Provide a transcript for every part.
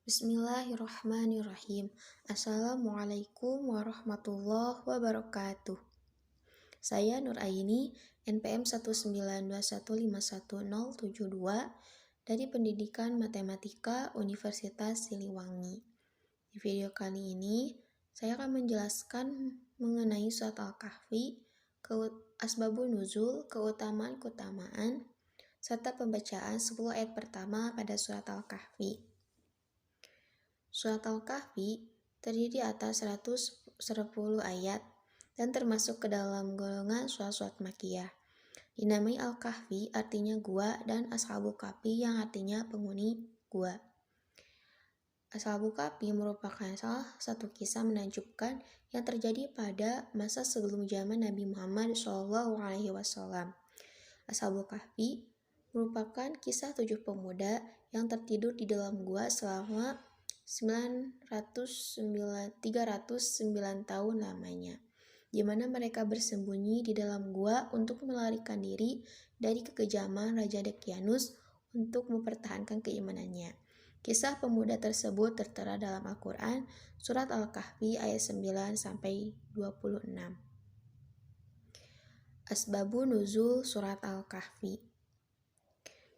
Bismillahirrahmanirrahim. Assalamualaikum warahmatullahi wabarakatuh. Saya Nur Aini, NPM 192151072 dari Pendidikan Matematika Universitas Siliwangi. Di video kali ini, saya akan menjelaskan mengenai surat Al-Kahfi, asbabun nuzul, keutamaan-keutamaan, serta pembacaan 10 ayat pertama pada surat Al-Kahfi. Surat Al-Kahfi terdiri atas 110 ayat dan termasuk ke dalam golongan surat-surat Makkiyah. Dinamai Al-Kahfi artinya gua dan Ashabul Kahfi yang artinya penghuni gua. Ashabul Kahfi merupakan salah satu kisah menakjubkan yang terjadi pada masa sebelum zaman Nabi Muhammad SAW. Ashabul Kahfi merupakan kisah 7 pemuda yang tertidur di dalam gua selama 309 tahun lamanya, di mana mereka bersembunyi di dalam gua untuk melarikan diri dari kekejaman Raja Daqyanus untuk mempertahankan keimanannya. Kisah pemuda tersebut tertera dalam Al-Quran, Surat Al-Kahfi ayat 9-26. Asbabun nuzul Surat Al-Kahfi.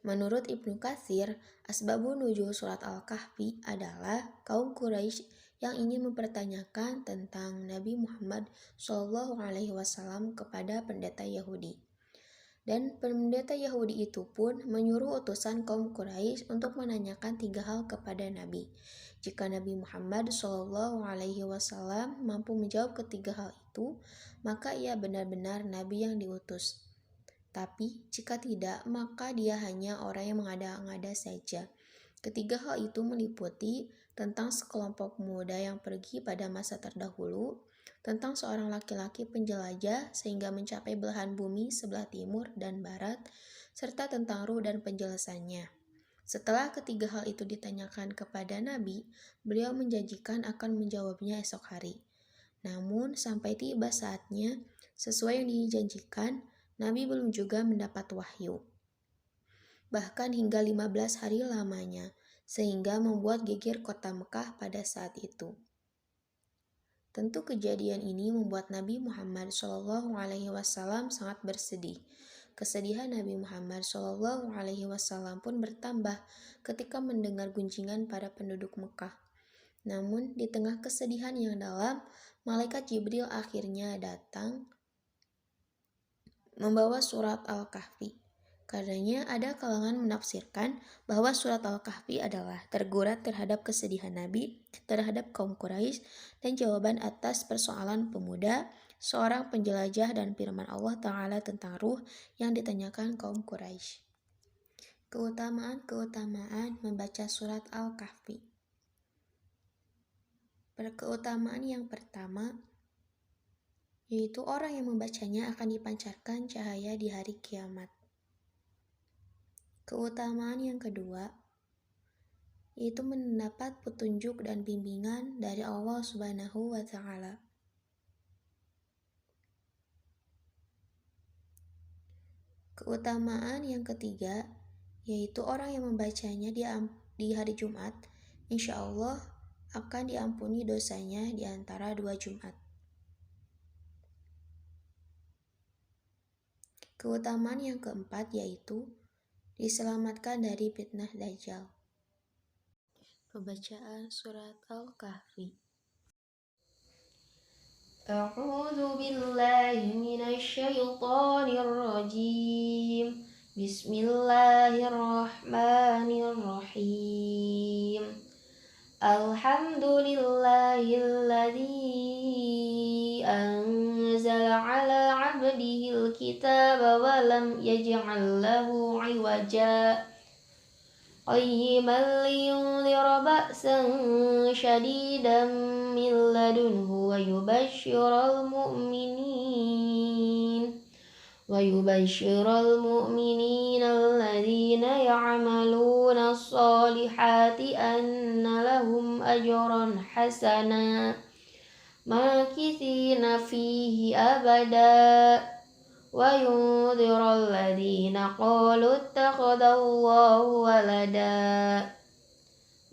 Menurut Ibnu Katsir, asbabun nuzul surat Al-Kahfi adalah kaum Quraisy yang ingin mempertanyakan tentang Nabi Muhammad SAW kepada pendeta Yahudi. Dan pendeta Yahudi itu pun menyuruh utusan kaum Quraisy untuk menanyakan 3 hal kepada Nabi. Jika Nabi Muhammad SAW mampu menjawab ketiga hal itu, maka ia benar-benar Nabi yang diutus. Tapi jika tidak, maka dia hanya orang yang mengada-ngada saja. Ketiga hal itu meliputi tentang sekelompok pemuda yang pergi pada masa terdahulu, tentang seorang laki-laki penjelajah sehingga mencapai belahan bumi sebelah timur dan barat, serta tentang ruh dan penjelasannya. Setelah ketiga hal itu ditanyakan kepada Nabi, beliau menjanjikan akan menjawabnya esok hari. Namun sampai tiba saatnya, sesuai yang dijanjikan, Nabi belum juga mendapat wahyu. Bahkan hingga 15 hari lamanya, sehingga membuat geger kota Mekah pada saat itu. Tentu kejadian ini membuat Nabi Muhammad SAW sangat bersedih. Kesedihan Nabi Muhammad SAW pun bertambah ketika mendengar gunjingan para penduduk Mekah. Namun di tengah kesedihan yang dalam, malaikat Jibril akhirnya datang membawa surat Al-Kahfi. Karenanya ada kalangan menafsirkan bahwa surat Al-Kahfi adalah tergurat terhadap kesedihan Nabi terhadap kaum Quraisy dan jawaban atas persoalan pemuda, seorang penjelajah dan firman Allah Ta'ala tentang ruh yang ditanyakan kaum Quraisy. Keutamaan membaca surat Al-Kahfi. Keutamaan yang pertama, yaitu orang yang membacanya akan dipancarkan cahaya di hari kiamat. Keutamaan yang kedua, yaitu mendapat petunjuk dan bimbingan dari Allah Subhanahu wa Ta'ala. Keutamaan yang ketiga, yaitu orang yang membacanya di hari Jumat, insya Allah akan diampuni dosanya di antara 2 Jumat. Keutamaan yang keempat yaitu diselamatkan dari fitnah Dajjal. Pembacaan surat Al-Kahfi. A'udzu billahi minasy syaithanir rajim. Bismillahirrahmanirrahim. Alhamdulillahilladzi anzala ala 'abdihil kitaba wa lam yaj'al lahu 'iwaja qayyiman liyundhira ba'san syadidan min ladunhu wa yubashshiral mu'minin alladhina ya'maluna as-salihati anna lahum ajran hasana makithina fihi abada wa yundhiral ladhina qalu ittakhadallahu walada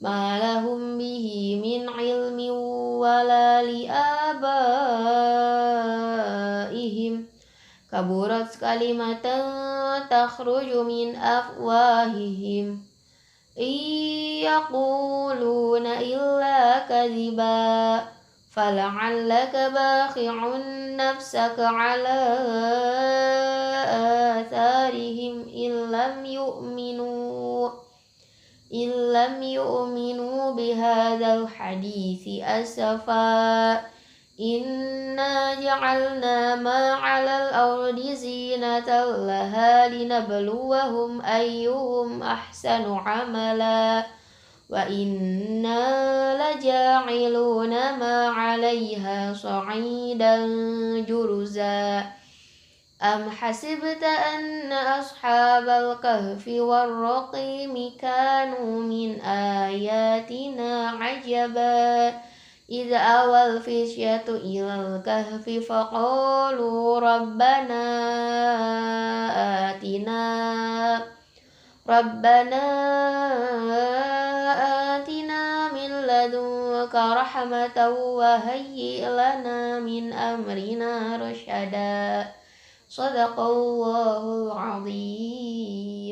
ما لهم به من علم ولا لآبائهم كبرت كلمة تخرج من أفواههم إن يقولون إلا كذبا فلعلك باخع نفسك على آثارهم إن لم يؤمنوا بهذا الحديث أسفا إنا جعلنا ما على الأرض زينة لها لنبلوهم أيهم أحسن عملا وإنا لجاعلون ما عليها صعيدا جرزا أم حسبت أن أصحاب الكهف والرقيم كانوا من آياتنا عجبا إذ أوى الفتية إلى الكهف فقالوا ربنا آتنا من لدنك رحمة وهيئ لنا من أمرنا رشدا صدق الله العظيم.